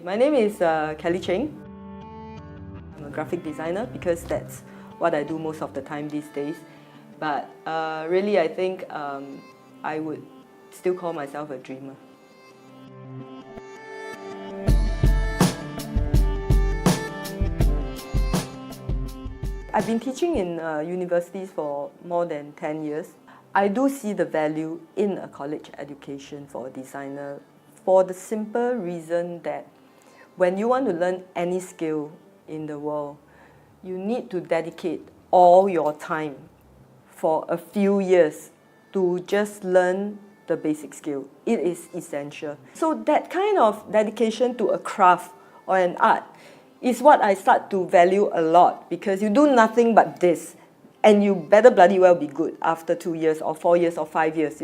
My name is Kelley Cheng. I'm a graphic designer because that's what I do most of the time these days. But really, I think I would still call myself a dreamer. I've been teaching in universities for more than 10 years. I do see the value in a college education for a designer for the simple reason that when you want to learn any skill in the world, you need to dedicate all your time for a few years to just learn the basic skill. It is essential. So that kind of dedication to a craft or an art is what I start to value a lot, because you do nothing but this and you better bloody well be good after 2 years or 4 years or 5 years,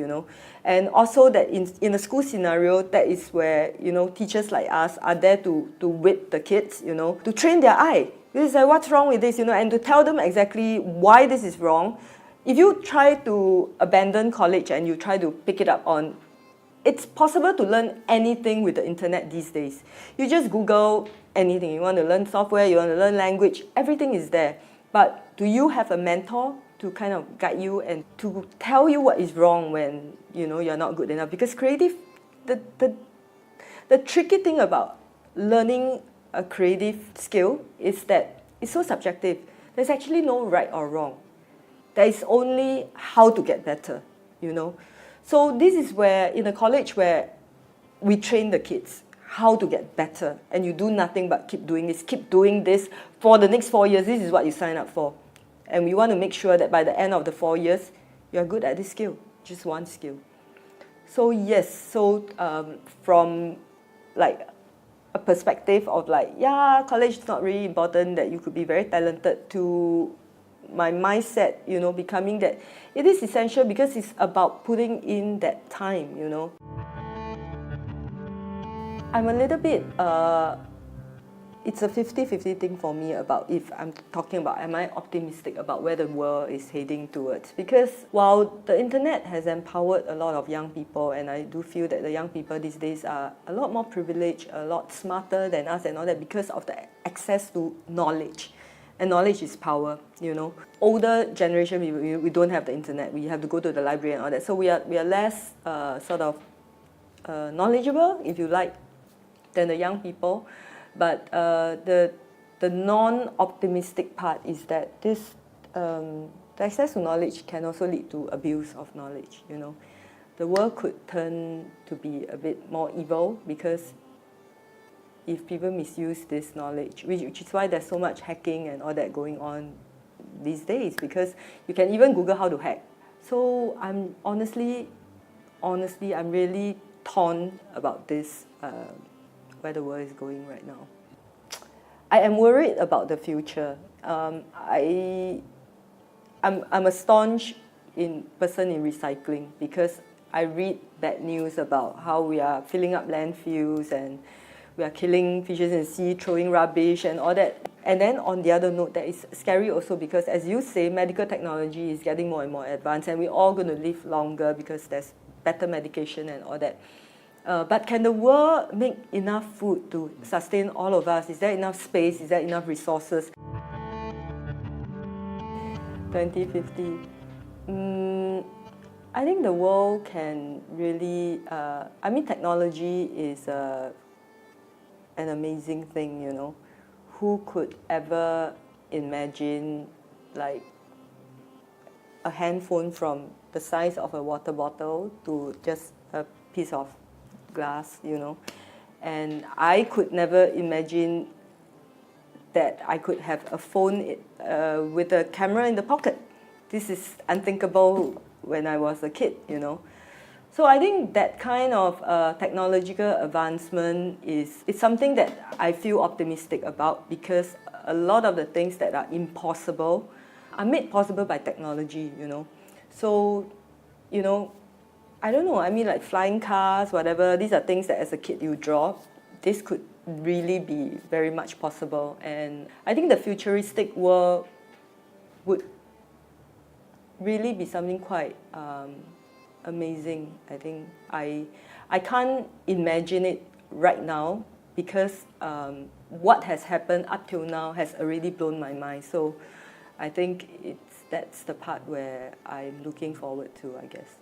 And also that in a school scenario, that is where, teachers like us are there to whip the kids, to train their eye. This is like, what's wrong with this, and to tell them exactly why this is wrong. If you try to abandon college and you try to pick it up on, it's possible to learn anything with the internet these days. You just Google anything. You want to learn software, you want to learn language, everything is there. But do you have a mentor to kind of guide you and to tell you what is wrong when you're not good enough? Because the tricky thing about learning a creative skill is that it's so subjective. There's actually no right or wrong. There is only how to get better, So this is where, in a college where we train the kids how to get better, and you do nothing but keep doing this for the next 4 years. This is what you sign up for. And we want to make sure that by the end of the 4 years, you're good at this skill, just one skill. So yes, from like a perspective of college is not really important, that you could be very talented, to my mindset, becoming that it is essential because it's about putting in that time, I'm a little bit, it's a 50-50 thing for me about if I'm talking about, am I optimistic about where the world is heading towards? Because while the internet has empowered a lot of young people, and I do feel that the young people these days are a lot more privileged, a lot smarter than us and all that, because of the access to knowledge. And knowledge is power, Older generation, we don't have the internet. We have to go to the library and all that. So we are less knowledgeable, if you like, than the young people. But the non-optimistic part is that the access to knowledge can also lead to abuse of knowledge, The world could turn to be a bit more evil, because if people misuse this knowledge, which is why there's so much hacking and all that going on these days, because you can even Google how to hack. So I'm honestly, I'm really torn about this, where the world is going right now. I am worried about the future. I'm a staunch person in recycling, because I read bad news about how we are filling up landfills and we are killing fishes in the sea, throwing rubbish and all that. And then on the other note, that is scary also, because as you say, medical technology is getting more and more advanced, and we're all going to live longer because there's better medication and all that. But can the world make enough food to sustain all of us? Is there enough space? Is there enough resources? 2050. I think the world can really, technology is an amazing thing, Who could ever imagine like a handphone from the size of a water bottle to just a piece of glass, And I could never imagine that I could have a phone with a camera in the pocket. This is unthinkable when I was a kid, So I think that kind of technological advancement is something that I feel optimistic about, because a lot of the things that are impossible are made possible by technology, So, I don't know, like flying cars, whatever, these are things that as a kid you draw. This could really be very much possible. And I think the futuristic world would really be something quite amazing. I think I can't imagine it right now, because what has happened up till now has already blown my mind. So I think that's the part where I'm looking forward to, I guess.